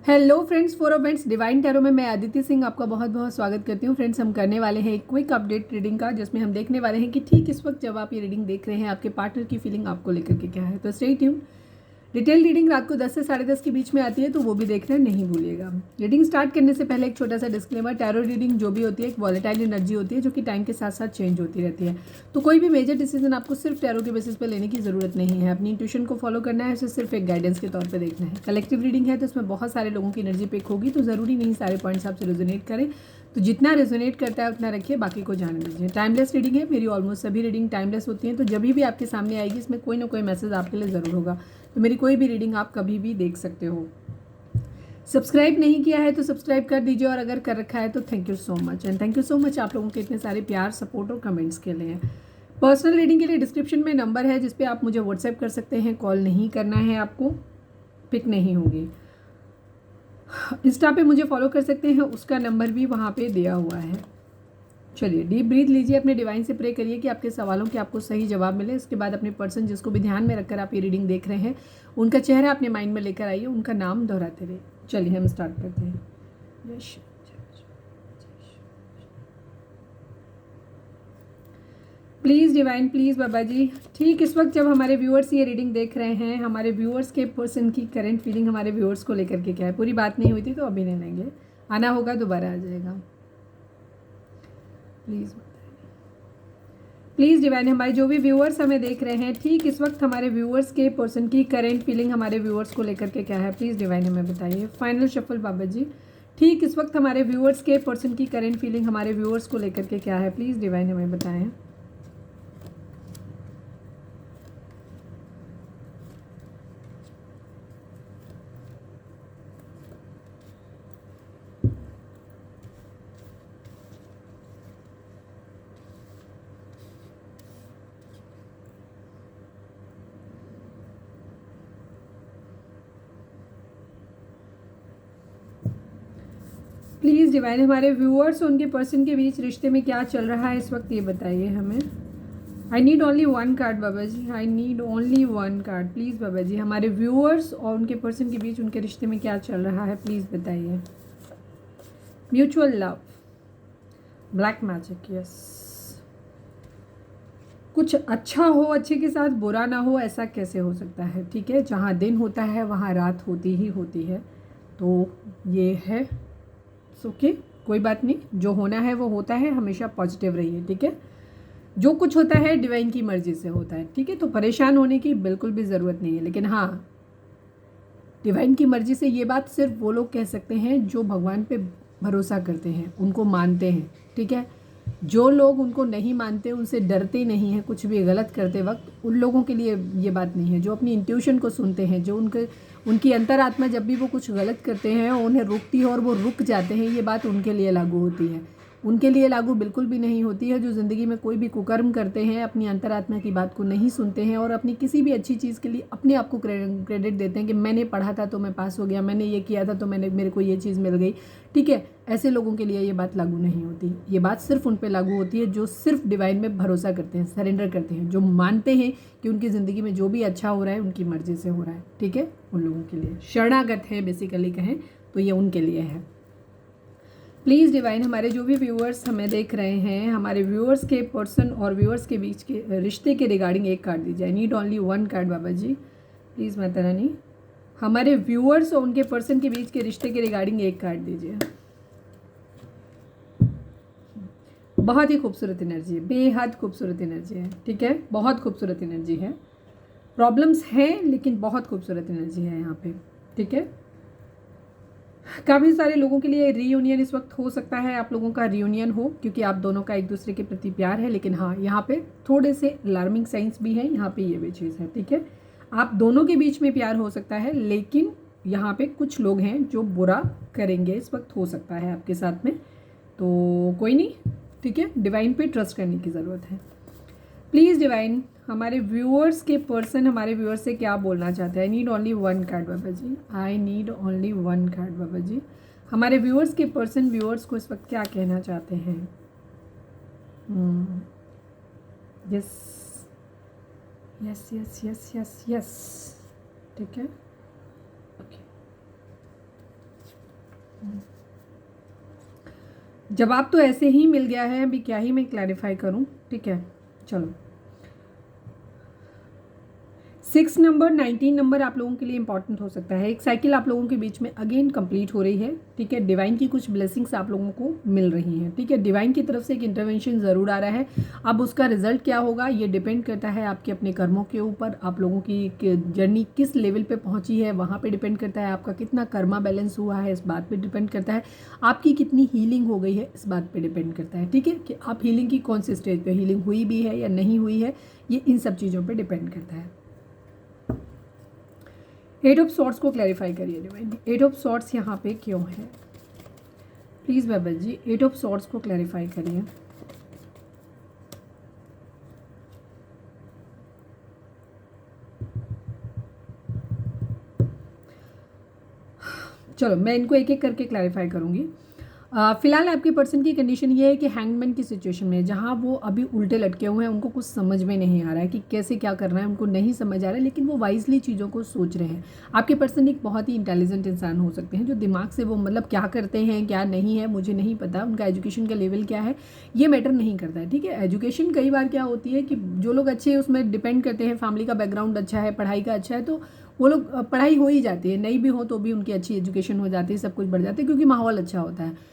Hello friends, for friends divine tarot में मैं अदिति सिंह आपका बहुत बहुत स्वागत करती हूँ। फ्रेंड्स, हम करने वाले हैं एक क्विक अपडेट रीडिंग का, जिसमें हम देखने वाले हैं कि ठीक इस वक्त जब आप ये रीडिंग देख रहे हैं आपके पार्टनर की फीलिंग आपको लेकर के क्या है। तो स्टे ट्यून। डिटेल रीडिंग रात को 10 से 10:30 के बीच में आती है, तो वो भी देखना नहीं भूलिएगा। रीडिंग स्टार्ट करने से पहले एक छोटा सा डिस्क्लेमर, टैरो रीडिंग जो भी होती है एक वॉलेटाइल एनर्जी होती है जो कि टाइम के साथ साथ चेंज होती रहती है। तो कोई भी मेजर डिसीजन आपको सिर्फ टैरो के बेसिस पे लेने की ज़रूरत नहीं है। अपनी इंट्यूशन को फॉलो करना है, उसे सिर्फ एक गाइडेंस के तौर पर देखना है। कलेक्टिव रीडिंग है तो इसमें बहुत सारे लोगों की एनर्जी पिक होगी, तो ज़रूरी नहीं सारे पॉइंट्स आपसे रेजोनेट करें। तो जितना रेजोनेट करता है उतना रखिए, बाकी को जाने दीजिए। टाइमलेस रीडिंग है, मेरी ऑलमोस्ट सभी रीडिंग टाइमलेस होती हैं, तो जब भी आपके सामने आएगी इसमें कोई ना कोई मैसेज आपके लिए ज़रूर होगा। तो मेरी कोई भी रीडिंग आप कभी भी देख सकते हो। सब्सक्राइब नहीं किया है तो सब्सक्राइब कर दीजिए, और अगर कर रखा है तो thank you so much. And thank you so much आप लोगों के इतने सारे प्यार, सपोर्ट और कमेंट्स के लिए। पर्सनल रीडिंग के लिए डिस्क्रिप्शन में नंबर है जिस पे आप मुझे व्हाट्सएप कर सकते हैं। कॉल नहीं करना है आपको, पिक नहीं होगी। इंस्टा पे मुझे फॉलो कर सकते हैं, उसका नंबर भी वहाँ पे दिया हुआ है। चलिए डीप ब्रीथ लीजिए, अपने डिवाइन से प्रे करिए कि आपके सवालों के आपको सही जवाब मिले। इसके बाद अपने पर्सन जिसको भी ध्यान में रखकर आप ये रीडिंग देख रहे हैं उनका चेहरा अपने माइंड में लेकर आइए, उनका नाम दोहराते रहिए। चलिए हम स्टार्ट करते हैं। यश प्लीज़ डिवाइन, प्लीज़ बाबा जी, ठीक इस वक्त जब हमारे व्यूअर्स ये रीडिंग देख रहे हैं, हमारे व्यूअर्स के पर्सन की करंट फीलिंग हमारे व्यूअर्स को लेकर के क्या है। पूरी बात नहीं हुई थी तो अभी नहीं लेंगे, आना होगा दोबारा आ जाएगा। प्लीज़ प्लीज़ डिवाइन, हमारे जो भी व्यूअर्स हमें देख रहे हैं ठीक इस वक्त हमारे व्यूअर्स के पर्सन की करेंट फीलिंग हमारे व्यूअर्स को लेकर के क्या है, प्लीज़ डिवाइन हमें बताइए। फाइनल शफल बाबा जी, ठीक इस वक्त हमारे व्यूअर्स के पर्सन की करेंट फीलिंग हमारे व्यूअर्स को लेकर के क्या है, प्लीज़ डिवाइन हमें बताएं। प्लीज़ डिवाइन, हमारे व्यूअर्स और उनके पर्सन के बीच रिश्ते में क्या चल रहा है इस वक्त, ये बताइए हमें। I need only one card Baba ji, I need only one card please Baba ji. हमारे व्यूअर्स और उनके पर्सन के बीच उनके रिश्ते में क्या चल रहा है, प्लीज़ बताइए। Mutual love, black magic, yes. कुछ अच्छा हो, अच्छे के साथ बुरा ना हो, ऐसा कैसे हो सकता है। ठीक है, जहाँ दिन होता है वहाँ रात होती ही होती है, तो ये है ओके, कोई बात नहीं। जो होना है वो होता है, हमेशा पॉजिटिव रहिए। ठीक है, जो कुछ होता है डिवाइन की मर्जी से होता है। ठीक है, तो परेशान होने की बिल्कुल भी ज़रूरत नहीं है। लेकिन हाँ, डिवाइन की मर्जी से ये बात सिर्फ वो लोग कह सकते हैं जो भगवान पे भरोसा करते हैं, उनको मानते हैं। ठीक है, जो लोग उनको नहीं मानते, उनसे डरते नहीं हैं कुछ भी गलत करते वक्त, उन लोगों के लिए ये बात नहीं है। जो अपनी इंट्यूशन को सुनते हैं, जो उनकी अंतरात्मा जब भी वो कुछ गलत करते हैं उन्हें रुकती है और वो रुक जाते हैं, ये बात उनके लिए लागू होती है। उनके लिए लागू बिल्कुल भी नहीं होती है जो ज़िंदगी में कोई भी कुकर्म करते हैं, अपनी अंतरात्मा की बात को नहीं सुनते हैं और अपनी किसी भी अच्छी चीज़ के लिए अपने आप को क्रेडिट देते हैं कि मैंने पढ़ा था तो मैं पास हो गया, मैंने ये किया था तो मेरे को ये चीज़ मिल गई। ठीक है, ऐसे लोगों के लिए ये बात लागू नहीं होती। ये बात सिर्फ उन पे लागू होती है जो सिर्फ डिवाइन में भरोसा करते हैं, सरेंडर करते हैं, जो मानते हैं कि उनकी ज़िंदगी में जो भी अच्छा हो रहा है उनकी मर्ज़ी से हो रहा है। ठीक है, उन लोगों के लिए शरणागत है, बेसिकली कहें तो ये उनके लिए है। प्लीज़ डिवाइन, हमारे जो भी व्यूअर्स हमें देख रहे हैं, हमारे व्यूअर्स के पर्सन और व्यूअर्स के बीच के रिश्ते के रिगार्डिंग एक कार्ड दीजिए। I need only one card Baba ji, please Mata Rani. हमारे व्यूअर्स और उनके पर्सन के बीच के रिश्ते के रिगार्डिंग एक कार्ड दीजिए। बहुत ही खूबसूरत एनर्जी है, बेहद खूबसूरत एनर्जी है। ठीक है, बहुत खूबसूरत एनर्जी है। प्रॉब्लम्स हैं लेकिन बहुत खूबसूरत एनर्जी है यहाँ पे। ठीक है, काफ़ी सारे लोगों के लिए रीयूनियन इस वक्त हो सकता है, आप लोगों का रीयूनियन हो क्योंकि आप दोनों का एक दूसरे के प्रति प्यार है। लेकिन हाँ, यहाँ पे थोड़े से अलार्मिंग साइंस भी हैं, यहाँ पे ये भी चीज़ है। ठीक है, आप दोनों के बीच में प्यार हो सकता है, लेकिन यहाँ पे कुछ लोग हैं जो बुरा करेंगे इस वक्त, हो सकता है आपके साथ में। तो कोई नहीं, ठीक है, डिवाइन पे ट्रस्ट करने की ज़रूरत है। प्लीज़ डिवाइन, हमारे व्यूअर्स के पर्सन हमारे व्यूअर्स से क्या बोलना चाहते हैं। I need only one card Baba ji, I need only one card Baba ji. हमारे व्यूअर्स के पर्सन व्यूअर्स को इस वक्त क्या कहना चाहते हैं। Yes yes yes yes yes yes, ठीक है, ओके। जवाब तो ऐसे ही मिल गया है, अभी क्या ही मैं क्लैरिफाई करूं, ठीक है। चलो 6 नंबर 19 नंबर आप लोगों के लिए इंपॉर्टेंट हो सकता है। एक साइकिल आप लोगों के बीच में अगेन कंप्लीट हो रही है, ठीक है। डिवाइन की कुछ ब्लेसिंग्स आप लोगों को मिल रही हैं, ठीक है। डिवाइन की तरफ से एक इंटरवेंशन ज़रूर आ रहा है। अब उसका रिजल्ट क्या होगा ये डिपेंड करता है आपके अपने कर्मों के ऊपर, आप लोगों की जर्नी किस लेवल पर पहुँची है वहाँ पर डिपेंड करता है। आपका कितना कर्मा बैलेंस हुआ है इस बात पर डिपेंड करता है। आपकी कितनी हीलिंग हो गई है इस बात पर डिपेंड करता है, ठीक है, कि आप हीलिंग की कौन सी स्टेज पर हीलिंग हुई भी है या नहीं हुई है, ये इन सब चीज़ों पर डिपेंड करता है। 8 ऑफ सॉर्ट्स को क्लैरिफाई करिए डिवाइन। 8 ऑफ सॉर्ट्स यहाँ पे क्यों है please Baba ji, 8 of swords को क्लैरिफाई करिए। चलो मैं इनको एक एक करके क्लैरिफाई करूँगी। फिलहाल आपके पर्सन की कंडीशन ये है कि हैंगमैन की सिचुएशन में, जहाँ वो अभी उल्टे लटके हुए हैं, उनको कुछ समझ में नहीं आ रहा है कि कैसे क्या करना है, उनको नहीं समझ आ रहा है, लेकिन वो वाइजली चीज़ों को सोच रहे हैं। आपके पर्सन एक बहुत ही इंटेलिजेंट इंसान हो सकते हैं, जो दिमाग से वो मतलब क्या करते हैं क्या नहीं है मुझे नहीं पता, उनका एजुकेशन का लेवल क्या है ये मैटर नहीं करता है, ठीक है। एजुकेशन कई बार क्या होती है कि जो लोग अच्छे हैं उसमें डिपेंड करते हैं, फैमिली का बैकग्राउंड अच्छा है, पढ़ाई का अच्छा है, तो वो लोग पढ़ाई हो ही जाती है, नहीं भी हो तो भी उनकी अच्छी एजुकेशन हो जाती है, सब कुछ बढ़ जाता है क्योंकि माहौल अच्छा होता है।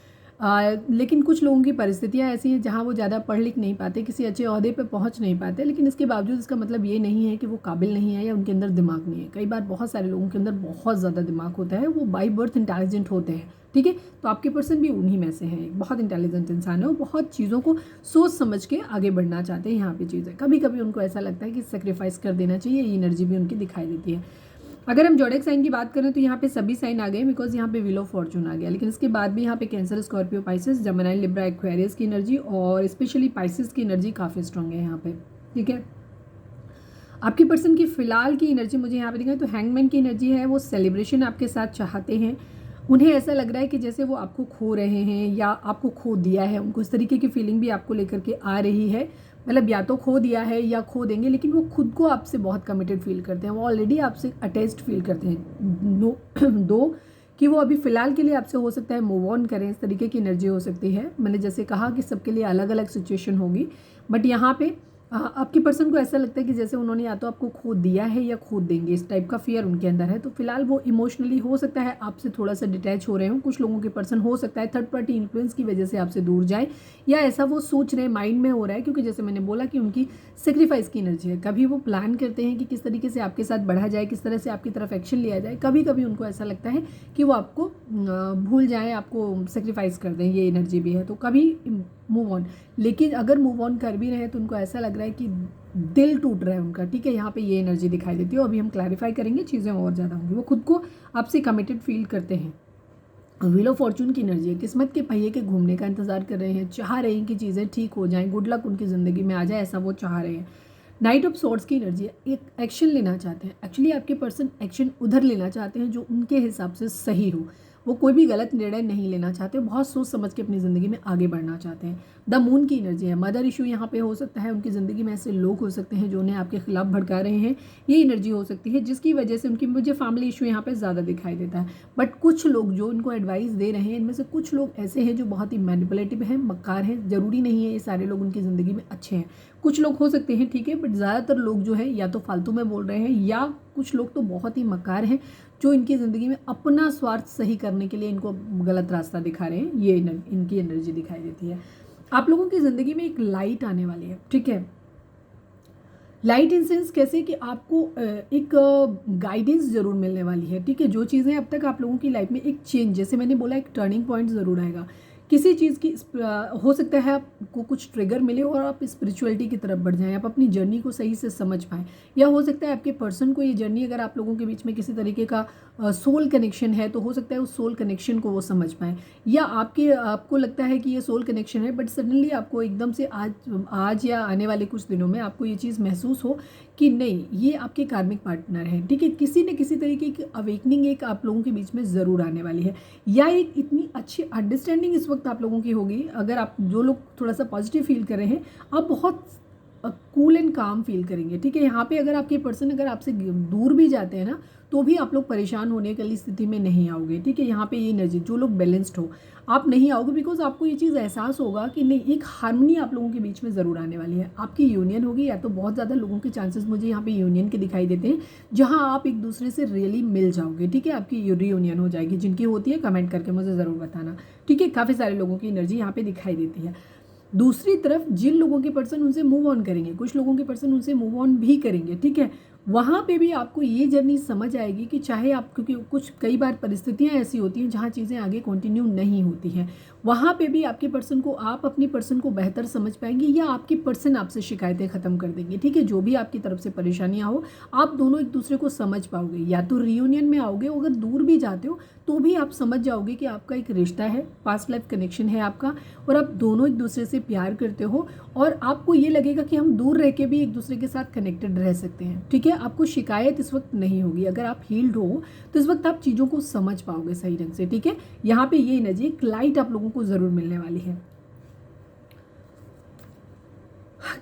लेकिन कुछ लोगों की परिस्थितियाँ ऐसी हैं जहाँ वो ज़्यादा पढ़ लिख नहीं पाते, किसी अच्छे ओहदे पे पहुँच नहीं पाते, लेकिन इसके बावजूद इसका मतलब ये नहीं है कि वो काबिल नहीं है या उनके अंदर दिमाग नहीं है। कई बार बहुत सारे लोगों के अंदर बहुत ज़्यादा दिमाग होता है, वो बाई बर्थ इंटेलिजेंट होते हैं, ठीक है। तो आपके पर्सन भी उन्हीं में से हैं, बहुत इंटेलिजेंट इंसान है, वो बहुत चीज़ों को सोच समझ के आगे बढ़ना चाहते हैं। यहाँ पे चीज़ें कभी कभी उनको ऐसा लगता है कि सेक्रीफाइस कर देना चाहिए, ये एनर्जी भी उनकी दिखाई देती है। अगर हम जोडिएक साइन की बात करें तो यहाँ पे सभी साइन आ गए, बिकॉज यहाँ पे व्हील ऑफ फॉर्चून आ गया, लेकिन इसके बाद भी यहाँ पे cancer, Scorpio, Pisces, Gemini, Libra, Aquarius की एनर्जी और स्पेशली पाइसेस की एनर्जी काफ़ी स्ट्रॉन्ग है यहाँ पे, ठीक है। आपके पर्सन की फिलहाल की एनर्जी मुझे यहाँ पे दिखाई तो हैंगमैन की एनर्जी है, वो सेलिब्रेशन आपके साथ चाहते हैं। उन्हें ऐसा लग रहा है कि जैसे वो आपको खो रहे हैं या आपको खो दिया है, उनको इस तरीके की फीलिंग भी आपको लेकर के आ रही है, मतलब या तो खो दिया है या खो देंगे, लेकिन वो खुद को आपसे बहुत कमिटेड फील करते हैं, वो ऑलरेडी आपसे अटैच्ड फील करते हैं। दो कि वो अभी फ़िलहाल के लिए आपसे हो सकता है मूव ऑन करें, इस तरीके की एनर्जी हो सकती है। मैंने जैसे कहा कि सबके लिए अलग अलग सिचुएशन होगी, बट यहाँ पे आपकी पर्सन को ऐसा लगता है कि जैसे उन्होंने या तो आपको खो दिया है या खो देंगे, इस टाइप का फियर उनके अंदर है। तो फिलहाल वो इमोशनली हो सकता है आपसे थोड़ा सा डिटैच हो रहे हो। कुछ लोगों के पर्सन हो सकता है थर्ड पार्टी इन्फ्लुएंस की वजह से आपसे दूर जाए, या ऐसा वो सोच रहे माइंड में हो रहा है, क्योंकि जैसे मैंने बोला कि उनकी सेक्रीफाइस की एनर्जी है। कभी वो प्लान करते हैं कि किस तरीके से आपके साथ बढ़ा जाए, किस तरह से आपकी तरफ एक्शन लिया जाए। कभी कभी उनको ऐसा लगता है कि वो आपको भूल जाए, आपको सेक्रीफाइस कर दें, ये एनर्जी भी है। तो कभी मूव ऑन, लेकिन अगर मूव ऑन कर भी रहे हैं तो उनको ऐसा लग रहा है कि दिल टूट रहा है उनका, ठीक है। यहाँ पे ये एनर्जी दिखाई देती है। अभी हम क्लैरिफाई करेंगे, चीज़ें और ज़्यादा होंगी। वो खुद को आपसे कमिटेड फील करते हैं। व्हील ऑफ फॉर्चून की एनर्जी है, किस्मत के पहिए के घूमने का इंतजार कर रहे हैं, चाह रहे हैं कि चीज़ें ठीक हो जाएं, गुड लक उनकी ज़िंदगी में आ जाए, ऐसा वो चाह रहे हैं। नाइट ऑफ सॉर्ड्स की एनर्जी है, एक एक्शन लेना चाहते हैं। एक्चुअली आपके पर्सन एक्शन उधर लेना चाहते हैं जो उनके हिसाब से सही हो। वो कोई भी गलत निर्णय नहीं लेना चाहते, बहुत सोच समझ के अपनी ज़िंदगी में आगे बढ़ना चाहते हैं। द मून की एनर्जी है, मदर इशू यहाँ पे हो सकता है। उनकी ज़िंदगी में ऐसे लोग हो सकते हैं जो उन्हें आपके खिलाफ भड़का रहे हैं, ये एनर्जी हो सकती है, जिसकी वजह से उनकी मुझे फैमिली इशू यहाँ पे ज़्यादा दिखाई देता है। बट कुछ लोग जो उनको एडवाइस दे रहे हैं, इनमें से कुछ लोग ऐसे हैं जो बहुत ही मैनिपुलेटिव हैं, मक्कार हैं। ज़रूरी नहीं है ये सारे लोग उनकी ज़िंदगी में अच्छे हैं, कुछ लोग हो सकते हैं, ठीक है, बट ज़्यादातर लोग जो है या तो फालतू में बोल रहे हैं, या कुछ लोग तो बहुत ही मक्कार हैं जो इनकी ज़िंदगी में अपना स्वार्थ सही करने के लिए इनको गलत रास्ता दिखा रहे हैं। ये इनकी एनर्जी दिखाई देती है। आप लोगों की ज़िंदगी में एक लाइट आने वाली है, ठीक है। लाइट इन सेंस कैसे कि आपको एक गाइडेंस ज़रूर मिलने वाली है, ठीक है। जो चीज़ें अब तक आप लोगों की लाइफ में एक चेंज, जैसे मैंने बोला एक टर्निंग पॉइंट ज़रूर आएगा। किसी चीज़ की हो सकता है आपको कुछ ट्रिगर मिले और आप स्पिरिचुअलिटी की तरफ बढ़ जाएं, आप अपनी जर्नी को सही से समझ पाएँ। या हो सकता है आपके पर्सन को ये जर्नी, अगर आप लोगों के बीच में किसी तरीके का सोल कनेक्शन है, तो हो सकता है उस सोल कनेक्शन को वो समझ पाएँ। या आपको लगता है कि ये सोल कनेक्शन है, बट सडनली आपको एकदम से आज या आने वाले कुछ दिनों में आपको ये चीज़ महसूस हो कि नहीं, ये आपके कार्मिक पार्टनर है, ठीक है। किसी न किसी तरीके की अवेकनिंग एक आप लोगों के बीच में ज़रूर आने वाली है, या एक इतनी अच्छी अंडरस्टैंडिंग इस वक्त आप लोगों की होगी। अगर आप जो लोग थोड़ा सा पॉजिटिव फील कर रहे हैं, आप बहुत कूल एंड काम फील करेंगे, ठीक है। यहाँ पे अगर आपके पर्सन अगर आपसे दूर भी जाते हैं ना, तो भी आप लोग परेशान होने वाली स्थिति में नहीं आओगे, ठीक है। यहाँ पे ये एनर्जी, जो लोग बैलेंस्ड हो आप नहीं आओगे, बिकॉज आपको ये चीज़ एहसास होगा कि नहीं, एक हार्मनी आप लोगों के बीच में ज़रूर आने वाली है। आपकी यूनियन होगी, या तो बहुत ज़्यादा लोगों के चांसेस मुझे यहाँ पे यूनियन के दिखाई देते हैं, जहाँ आप एक दूसरे से रियली मिल जाओगे, ठीक है। आपकी रीयूनियन हो जाएगी, जिनकी होती है कमेंट करके मुझे ज़रूर बताना, ठीक है। काफ़ी सारे लोगों की एनर्जी यहाँ पे दिखाई देती है। दूसरी तरफ जिन लोगों के पर्सन उनसे मूव ऑन करेंगे, कुछ लोगों के पर्सन उनसे मूव ऑन भी करेंगे, ठीक है। वहाँ पे भी आपको ये जर्नी समझ आएगी कि चाहे आप, क्योंकि कुछ कई बार परिस्थितियाँ ऐसी होती हैं जहाँ चीज़ें आगे कंटिन्यू नहीं होती हैं, वहाँ पे भी आपके पर्सन को, आप अपने पर्सन को बेहतर समझ पाएंगे, या आपके पर्सन आपसे शिकायतें ख़त्म कर देंगे, ठीक है। जो भी आपकी तरफ से परेशानियाँ हो, आप दोनों एक दूसरे को समझ पाओगे, या तो रियूनियन में आओगे, अगर दूर भी जाते हो तो भी आप समझ जाओगे कि आपका एक रिश्ता है, पास्ट लाइफ कनेक्शन है आपका, और आप दोनों एक दूसरे से प्यार करते हो, और आपको ये लगेगा कि हम दूर रह के भी एक दूसरे के साथ कनेक्टेड रह सकते हैं, ठीक है। आपको शिकायत इस वक्त नहीं होगी। अगर आप हील्ड हो तो इस वक्त आप चीज़ों को समझ पाओगे सही ढंग से, ठीक है। यहाँ पे ये एनर्जी, एक लाइट आप लोगों को ज़रूर मिलने वाली है।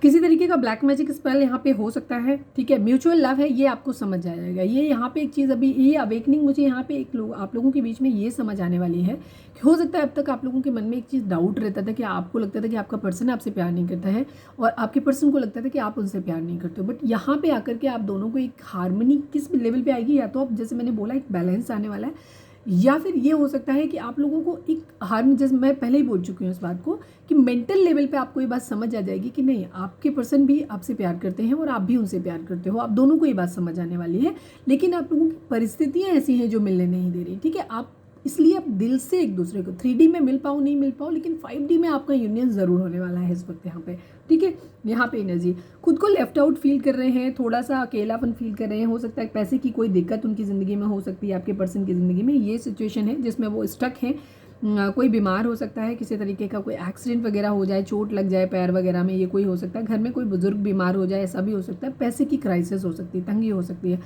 किसी तरीके का ब्लैक मैजिक स्पेल यहाँ पे हो सकता है, ठीक है। म्यूचुअल लव है, ये आपको समझ आ जाएगा। ये यहाँ पे एक चीज़, अभी ये अवेकनिंग मुझे यहाँ पे आप लोगों के बीच में ये समझ आने वाली है कि हो सकता है अब तक आप लोगों के मन में एक चीज़ डाउट रहता था कि आपको लगता था कि आपका पर्सन आपसे प्यार नहीं करता है, और आपके पर्सन को लगता था कि आप उनसे प्यार नहीं करते हो। बट यहाँ पे आकर के आप दोनों को एक हार्मनी किस लेवल पे आएगी, या तो आप, जैसे मैंने बोला, एक बैलेंस आने वाला है, या फिर ये हो सकता है कि आप लोगों को एक हार्म, जैसे मैं पहले ही बोल चुकी हूँ इस बात को, कि मेंटल लेवल पे आपको ये बात समझ आ जाएगी कि नहीं, आपके पर्सन भी आपसे प्यार करते हैं और आप भी उनसे प्यार करते हो। आप दोनों को ये बात समझ आने वाली है, लेकिन आप लोगों की परिस्थितियाँ ऐसी हैं जो मिलने नहीं दे रही, ठीक है। आप इसलिए आप दिल से एक दूसरे को 3D में मिल पाओ नहीं मिल पाओ, लेकिन 5D में आपका यूनियन ज़रूर होने वाला है इस वक्त यहाँ पे, ठीक है। यहाँ पे एनर्जी, खुद को लेफ्ट आउट फील कर रहे हैं, थोड़ा सा अकेलापन फील कर रहे हैं, हो सकता है पैसे की कोई दिक्कत उनकी ज़िंदगी में हो सकती है, आपके पर्सन की ज़िंदगी में ये सिचुएशन है जिसमें वो स्टक हैं। कोई बीमार हो सकता है, किसी तरीके का कोई एक्सीडेंट वगैरह हो जाए, चोट लग जाए पैर वगैरह में, ये कोई हो सकता है। घर में कोई बुजुर्ग बीमार हो जाए, ऐसा भी हो सकता है। पैसे की क्राइसिस हो सकती है, तंगी हो सकती है।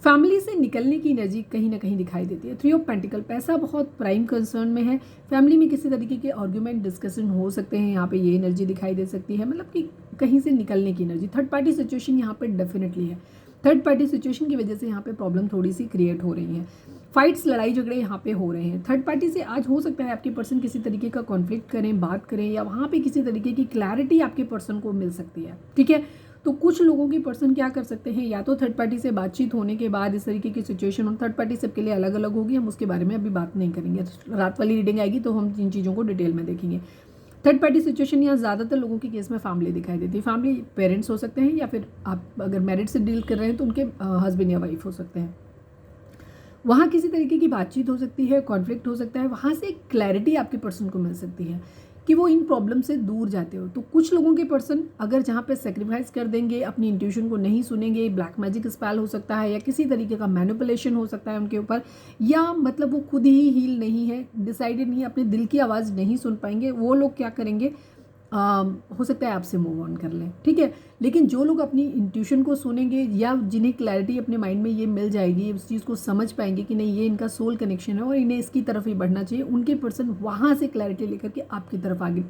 फैमिली से निकलने की एनर्जी कहीं ना कहीं दिखाई देती है। 3 ऑफ पेंटिकल, पैसा बहुत प्राइम कंसर्न में है। फैमिली में किसी तरीके के आर्ग्यूमेंट, डिस्कशन हो सकते हैं, यहाँ पे ये एनर्जी दिखाई दे सकती है, मतलब कि कहीं से निकलने की एनर्जी। थर्ड पार्टी सिचुएशन यहाँ पे डेफिनेटली है। थर्ड पार्टी सिचुएशन की वजह से यहाँ पे प्रॉब्लम थोड़ी सी क्रिएट हो रही है। फाइट्स, लड़ाई झगड़े यहाँ पे हो रहे हैं। थर्ड पार्टी से आज हो सकता है आपके पर्सन किसी तरीके का कॉन्फ्लिक्ट करें, बात करें, या वहाँ पे किसी तरीके की क्लैरिटी आपके पर्सन को मिल सकती है, ठीक है। तो कुछ लोगों की पर्सन क्या कर सकते हैं, या तो थर्ड पार्टी से बातचीत होने के बाद इस तरीके की सिचुएशन हो। थर्ड पार्टी सबके लिए अलग अलग होगी, हम उसके बारे में अभी बात नहीं करेंगे। रात वाली रीडिंग आएगी तो हम इन चीज़ों को डिटेल में देखेंगे। थर्ड पार्टी सिचुएशन यहाँ ज़्यादातर लोगों के केस में फैमिली दिखाई देती है। फैमिली पेरेंट्स हो सकते हैं, या फिर आप अगर मैरिड से डील कर रहे हैं तो उनके हस्बैंड या वाइफ हो सकते हैं। वहाँ किसी तरीके की बातचीत हो सकती है, कॉन्फ्लिक्ट हो सकता है, वहाँ से एक क्लैरिटी आपके पर्सन को मिल सकती है कि वो इन प्रॉब्लम से दूर जाते हो। तो कुछ लोगों के पर्सन अगर जहाँ पे सेक्रीफाइस कर देंगे, अपनी इंट्यूशन को नहीं सुनेंगे, ब्लैक मैजिक स्पेल हो सकता है, या किसी तरीके का मैनिपुलेशन हो सकता है उनके ऊपर, या मतलब वो खुद ही हील नहीं है, डिसाइडेड नहीं है, अपने दिल की आवाज़ नहीं सुन पाएंगे, वो लोग क्या करेंगे, हो सकता है आपसे मूव ऑन कर लें, ठीक है। लेकिन जो लोग अपनी इंट्यूशन को सुनेंगे, या जिन्हें क्लैरिटी अपने माइंड में ये मिल जाएगी, उस चीज़ को समझ पाएंगे कि नहीं, ये इनका सोल कनेक्शन है और इन्हें इसकी तरफ ही बढ़ना चाहिए, उनके पर्सन वहाँ से क्लैरिटी लेकर के आपकी तरफ आगे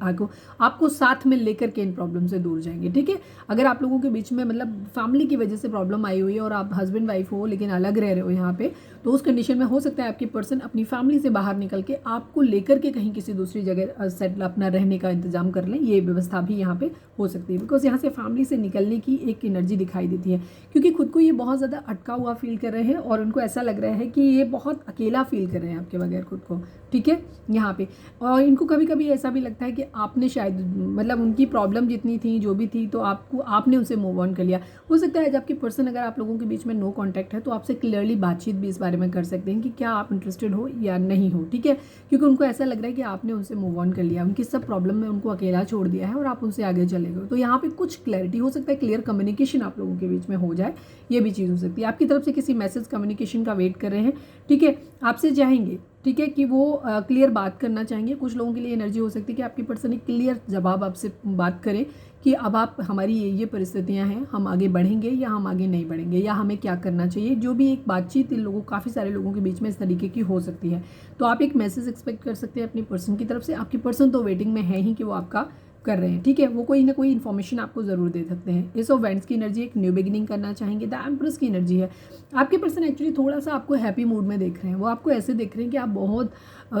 आपको साथ में लेकर के इन प्रॉब्लम से दूर जाएंगे, ठीक है। अगर आप लोगों के बीच में मतलब फैमिली की वजह से प्रॉब्लम आई हुई है और आप हस्बैंड वाइफ हो लेकिन अलग रह रहे हो यहाँ पे, तो उस कंडीशन में हो सकता है आपके पर्सन अपनी फैमिली से बाहर निकल के आपको लेकर के कहीं किसी दूसरी जगह सेटल, अपना रहने का इंतजाम कर लें। ये व्यवस्था भी यहाँ पे हो सकती है, बिकॉज यहाँ से फैमिली से निकलने की एक एनर्जी दिखाई देती है, क्योंकि खुद को ये बहुत ज़्यादा अटका हुआ फील कर रहे हैं और उनको ऐसा लग रहा है कि ये बहुत अकेला फील कर रहे हैं आपके बगैर खुद को, ठीक है यहाँ पे। और इनको कभी कभी ऐसा भी लगता है कि आपने शायद मतलब उनकी प्रॉब्लम जितनी थी, जो भी थी, तो आपने उनसे मूव ऑन कर लिया। हो सकता है जबकि पर्सन, अगर आप लोगों के बीच में नो कॉन्टैक्ट है, तो आपसे क्लियरली बातचीत भी इस बारे में कर सकते हैं कि क्या आप इंटरेस्टेड हो या नहीं हो, ठीक है। क्योंकि उनको ऐसा लग रहा है कि आपने उनसे मूव ऑन कर लिया, उनकी सब प्रॉब्लम में उनको अकेला छोड़ दिया है और आप उनसे आगे चले गए। तो यहाँ पे कुछ क्लैरिटी हो सकता है, क्लियर कम्युनिकेशन आप लोगों के बीच में हो जाए, ये भी चीज़ हो सकती है। आपकी तरफ से किसी मैसेज कम्युनिकेशन का वेट कर रहे हैं, ठीक है, आपसे चाहेंगे, ठीक है, कि वो क्लियर बात करना चाहेंगे। कुछ लोगों के लिए एनर्जी हो सकती है कि आपकी पर्सन एक क्लियर जवाब आपसे बात करें कि अब आप, हमारी ये परिस्थितियां हैं, हम आगे बढ़ेंगे या हम आगे नहीं बढ़ेंगे, या हमें क्या करना चाहिए। जो भी एक बातचीत इन लोगों, काफ़ी सारे लोगों के बीच में इस तरीके की हो सकती है। तो आप एक मैसेज एक्सपेक्ट कर सकते हैं अपनी पर्सन की तरफ से। आपकी पर्सन तो वेटिंग में है ही कि वो आपका कर रहे हैं, ठीक है, वो कोई ना कोई इन्फॉर्मेशन आपको ज़रूर दे सकते हैं। एस ऑफ वैंड्स की एनर्जी एक न्यू बिगिनिंग करना चाहेंगे। द एम्प्रेस की एनर्जी है, आपके पर्सन एक्चुअली थोड़ा सा आपको हैप्पी मूड में देख रहे हैं। वो आपको ऐसे देख रहे हैं कि आप बहुत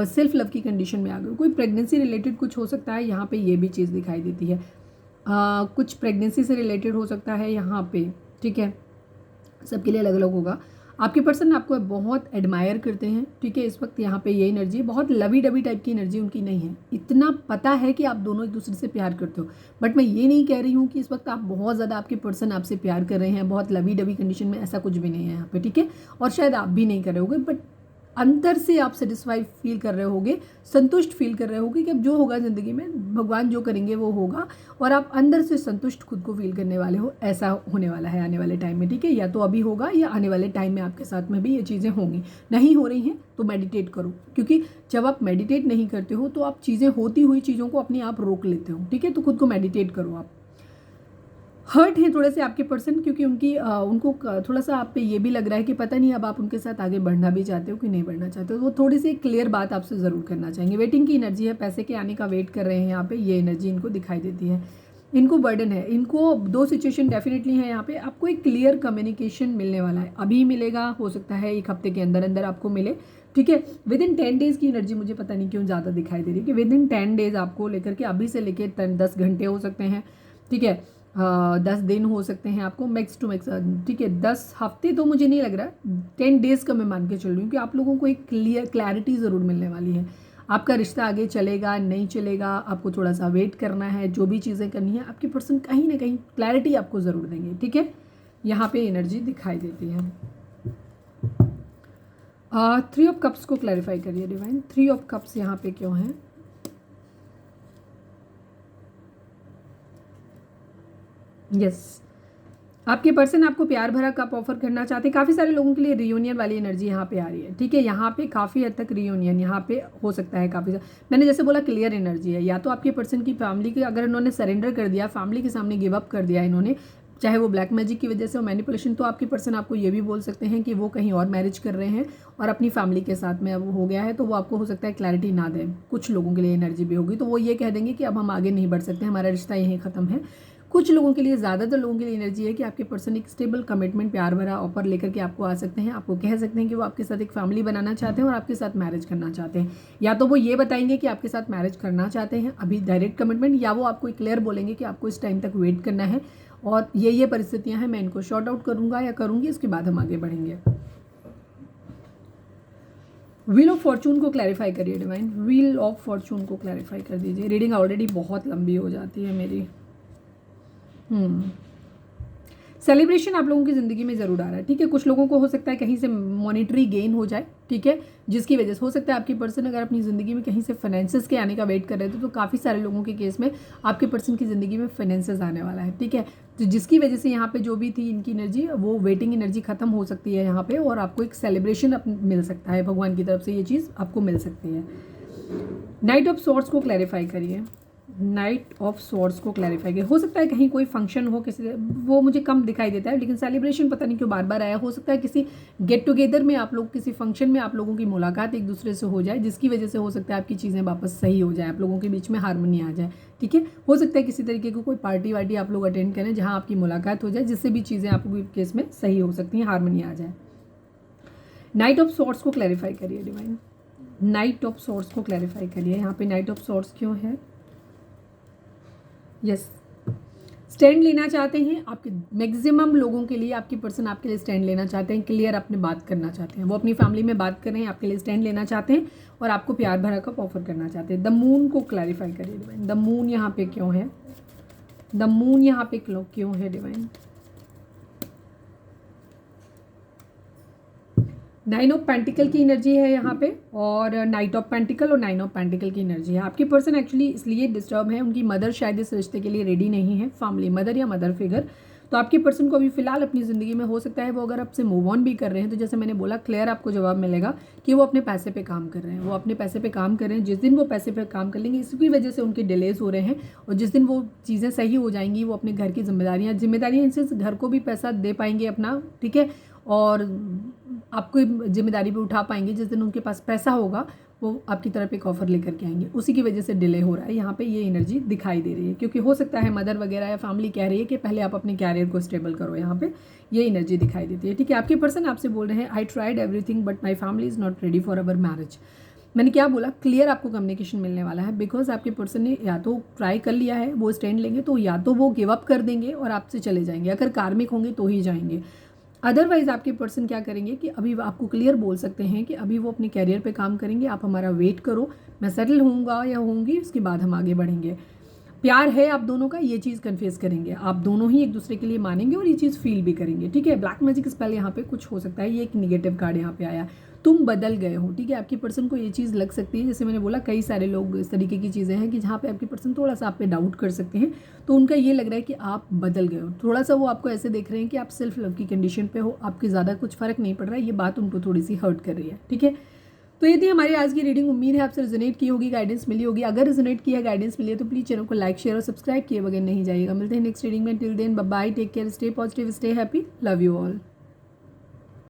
सेल्फ लव की कंडीशन में आ गए। कोई प्रेगनेंसी रिलेटेड कुछ हो सकता है, यहाँ पे ये भी चीज़ दिखाई देती है। कुछ प्रेगनेंसी से रिलेटेड हो सकता है यहाँ पे, ठीक है, सबके लिए अलग अलग होगा। आपके पर्सन आपको बहुत एडमायर करते हैं, ठीक है, इस वक्त यहाँ पे ये एनर्जी बहुत लवी डबी टाइप की एनर्जी उनकी नहीं है। इतना पता है कि आप दोनों एक दूसरे से प्यार करते हो, बट मैं ये नहीं कह रही हूँ कि इस वक्त आप बहुत ज़्यादा आपके पर्सन आपसे प्यार कर रहे हैं, बहुत लवी डबी कंडीशन में, ऐसा कुछ भी नहीं है यहाँ पे, ठीक है। और शायद आप भी नहीं कर रहे होगे, बट अंदर से आप सेटिस्फाइड फील कर रहे होगे, संतुष्ट फील कर रहे होगे कि अब जो होगा ज़िंदगी में भगवान जो करेंगे वो होगा, और आप अंदर से संतुष्ट खुद को फील करने वाले हो। ऐसा होने वाला है आने वाले टाइम में, ठीक है, या तो अभी होगा या आने वाले टाइम में आपके साथ में भी ये चीज़ें होंगी। नहीं हो रही हैं तो मेडिटेट करो, क्योंकि जब आप मेडिटेट नहीं करते हो तो आप चीज़ें होती हुई चीज़ों को अपने आप रोक लेते हो, ठीक है। तो खुद को मेडिटेट करो। आप हर्ट है थोड़े से आपके पर्सन, क्योंकि उनको थोड़ा सा आप पे ये भी लग रहा है कि पता नहीं अब आप उनके साथ आगे बढ़ना भी चाहते हो कि नहीं बढ़ना चाहते हो। वो थोड़ी सी क्लियर बात आपसे ज़रूर करना चाहेंगे। वेटिंग की एनर्जी है, पैसे के आने का वेट कर रहे हैं यहाँ पे, ये एनर्जी इनको दिखाई देती है। इनको बर्डन है, इनको दो सिचुएशन डेफिनेटली है यहाँ पे। आपको एक क्लियर कम्युनिकेशन मिलने वाला है, अभी मिलेगा, हो सकता है एक हफ्ते के अंदर अंदर आपको मिले, ठीक है। विद इन 10 डेज़ की एनर्जी मुझे पता नहीं क्यों ज़्यादा दिखाई दे रही है कि विद इन 10 डेज़ आपको लेकर के, अभी से लेकर 10 घंटे हो सकते हैं, ठीक है, 10 दिन हो सकते हैं आपको, मैक्स टू मैक्स, ठीक है। 10 हफ्ते तो मुझे नहीं लग रहा, 10 डेज़ का मैं मान के चल रही हूँ कि आप लोगों को एक क्लैरिटी ज़रूर मिलने वाली है। आपका रिश्ता आगे चलेगा नहीं चलेगा, आपको थोड़ा सा वेट करना है, जो भी चीज़ें करनी है आपके पर्सन कहीं ना कहीं क्लैरिटी आपको ज़रूर देंगे, ठीक है। यहाँ पे एनर्जी दिखाई देती है। 3 ऑफ कप्स को क्लैरिफाई करिए डिवाइन। 3 ऑफ कप्स यहाँ पे क्यों है? यस, आपके पर्सन आपको प्यार भरा कप ऑफर करना चाहते हैं। काफ़ी सारे लोगों के लिए रियूनियन वाली एनर्जी यहाँ पे आ रही है, ठीक है। यहाँ पे काफ़ी हद तक रियूनियन यहाँ पे हो सकता है। काफ़ी मैंने जैसे बोला क्लियर एनर्जी है, या तो आपके पर्सन की फैमिली के, अगर इन्होंने सरेंडर कर दिया, फैमिली के सामने गिव अप कर दिया इन्होंने, चाहे वो ब्लैक मैजिक की वजह से हो, मैनिपुलेशन, तो आपके पर्सन आपको ये भी बोल सकते हैं कि वो कहीं और मैरिज कर रहे हैं और अपनी फैमिली के साथ में अब हो गया है, तो वो आपको हो सकता है क्लैरिटी ना दें। कुछ लोगों के लिए एनर्जी भी होगी, तो वो ये कह देंगे कि अब हम आगे नहीं बढ़ सकते, हमारा रिश्ता यहीं ख़त्म है। कुछ लोगों के लिए, ज़्यादातर लोगों के लिए एनर्जी है कि आपके पर्सन एक स्टेबल कमिटमेंट, प्यार भरा ऑफर लेकर के आपको आ सकते हैं। आपको कह सकते हैं कि वो आपके साथ एक फैमिली बनाना चाहते हैं और आपके साथ मैरिज करना चाहते हैं। या तो वो ये बताएंगे कि आपके साथ मैरिज करना चाहते हैं अभी डायरेक्ट कमिटमेंट, या वो आपको क्लियर बोलेंगे कि आपको इस टाइम तक वेट करना है और ये परिस्थितियाँ हैं, मैं इनको शॉर्ट आउट करूँगा या करूँगी, इसके बाद हम आगे बढ़ेंगे। व्हील ऑफ फॉर्चून को क्लैरिफाई करिए डिवाइन। व्हील ऑफ फॉर्चून को क्लैरिफाई कर दीजिए। रीडिंग ऑलरेडी बहुत लंबी हो जाती है मेरी। सेलिब्रेशन आप लोगों की ज़िंदगी में ज़रूर आ रहा है, ठीक है। कुछ लोगों को हो सकता है कहीं से मॉनेटरी गेन हो जाए, ठीक है, जिसकी वजह से हो सकता है आपकी पर्सन अगर अपनी ज़िंदगी में कहीं से फाइनेंसेस के आने का वेट कर रहे थे, तो काफ़ी सारे लोगों के केस में आपके पर्सन की ज़िंदगी में फाइनेंसेस आने वाला है, ठीक है। तो जिसकी वजह से यहाँ पे जो भी थी इनकी एनर्जी, वो वेटिंग एनर्जी खत्म हो सकती है यहाँ पे, और आपको एक सेलिब्रेशन मिल सकता है भगवान की तरफ से, ये चीज़ आपको मिल सकती है। नाइट ऑफ सॉर्ड्स को क्लैरिफाई करिए। नाइट ऑफ सॉर्ड्स को क्लैरिफाई किया। हो सकता है कहीं कोई फंक्शन हो किसी, वो मुझे कम दिखाई देता है, लेकिन सेलिब्रेशन पता नहीं क्यों बार बार आया। हो सकता है किसी गेट टुगेदर में आप लोग, किसी फंक्शन में आप लोगों की मुलाकात एक दूसरे से हो जाए, जिसकी वजह से हो सकता है आपकी चीज़ें वापस सही हो जाए, आप लोगों के बीच में हारमोनी आ जाए, ठीक है। हो सकता है किसी तरीके की कोई पार्टी वार्टी आप लोग अटेंड करें जहाँ आपकी मुलाकात हो जाए, जिससे भी चीज़ें आपके केस में सही हो सकती हैं, हारमोनी आ जाए। नाइट ऑफ सॉर्ड्स को क्लैरिफाई करिए डिवाइन। नाइट ऑफ सॉर्ड्स को क्लैरिफाई करिए। यहाँ पे नाइट ऑफ सॉर्ड्स क्यों है? यस, स्टैंड लेना चाहते हैं। आपके मैक्सिमम लोगों के लिए आपकी पर्सन आपके लिए स्टैंड लेना चाहते हैं, क्लियर अपने बात करना चाहते हैं। वो अपनी फैमिली में बात कर रहे हैं, आपके लिए स्टैंड लेना चाहते हैं और आपको प्यार भरा कप ऑफर करना चाहते हैं। द मून को क्लैरिफाई करिए डिवाइन। द मून यहाँ पे क्यों है? द मून यहाँ पे क्यों है डिवाइन? 9 ऑफ पेंटिकल की एनर्जी है यहाँ पे, और नाइट ऑफ पेंटिकल और 9 ऑफ पेंटिकल की एनर्जी है। आपके पर्सन एक्चुअली इसलिए डिस्टर्ब है, उनकी मदर शायद इस रिश्ते के लिए रेडी नहीं है, फैमिली मदर या मदर फिगर। तो आपके पर्सन को अभी फिलहाल अपनी ज़िंदगी में हो सकता है वो अगर आपसे मूव ऑन भी कर रहे हैं, तो जैसे मैंने बोला क्लियर आपको जवाब मिलेगा कि वो अपने पैसे पे काम कर रहे हैं, वो अपने पैसे पे काम कर रहे हैं। जिस दिन वो पैसे पे काम कर लेंगे, इसकी वजह से उनके डिलेज हो रहे हैं, और जिस दिन वो चीज़ें सही हो जाएंगी, वो अपने घर की जिम्मेदारियाँ इनसे घर को भी पैसा दे पाएंगे अपना, ठीक है, और आपको जिम्मेदारी भी उठा पाएंगे। जिस दिन उनके पास पैसा होगा वो आपकी तरफ एक ऑफ़र लेकर के आएंगे, उसी की वजह से डिले हो रहा है। यहाँ पे ये एनर्जी दिखाई दे रही है, क्योंकि हो सकता है मदर वगैरह या फैमिली कह रही है कि पहले आप अपने कैरियर को स्टेबल करो। यहाँ पे ये एनर्जी दिखाई देती है, ठीक है। आपके पर्सन आपसे बोल रहे हैं I tried everything but my family is not ready for our marriage. मैंने क्या बोला, क्लियर आपको कम्युनिकेशन मिलने वाला है, बिकॉज आपके पर्सन ने या तो ट्राई कर लिया है, वो स्टैंड लेंगे, तो या तो वो गिव अप कर देंगे और आपसे चले जाएंगे, अगर कार्मिक होंगे तो ही जाएंगे। अदरवाइज आपके पर्सन क्या करेंगे कि अभी आपको क्लियर बोल सकते हैं कि अभी वो अपने कैरियर पे काम करेंगे, आप हमारा वेट करो, मैं सेटल होऊंगा या होंगी, उसके बाद हम आगे बढ़ेंगे। प्यार है आप दोनों का, ये चीज़ कन्फेस करेंगे, आप दोनों ही एक दूसरे के लिए मानेंगे और ये चीज़ फील भी करेंगे, ठीक है। ब्लैक मैजिक स्पेल यहाँ पे कुछ हो सकता है, ये एक निगेटिव कार्ड यहाँ पे आया, तुम बदल गए हो, ठीक है। आपकी पर्सन को ये चीज़ लग सकती है, जैसे मैंने बोला कई सारे लोग इस तरीके की चीज़ें हैं कि जहाँ पे आपकी पर्सन थोड़ा सा आप पे डाउट कर सकते हैं, तो उनका ये लग रहा है कि आप बदल गए हो थोड़ा सा। वो आपको ऐसे देख रहे हैं कि आप सेल्फ लव की कंडीशन पे हो, आपके ज़्यादा कुछ फ़र्क नहीं पड़ रहा है, ये बात उनको थोड़ी सी हर्ट कर रही है, ठीक है। तो ये थी हमारी आज की रीडिंग, उम्मीद है आपसे रिजोनेट की होगी, गाइडेंस मिली होगी। अगर रिजोनेट किया, गाइडेंस मिली है तो प्लीज़ चैनल को लाइक शेयर और सब्सक्राइब किए बगैर नहीं जाइएगा। मिलते हैं नेक्स्ट रीडिंग में, till then bye bye, take care, stay positive, stay happy, love you all.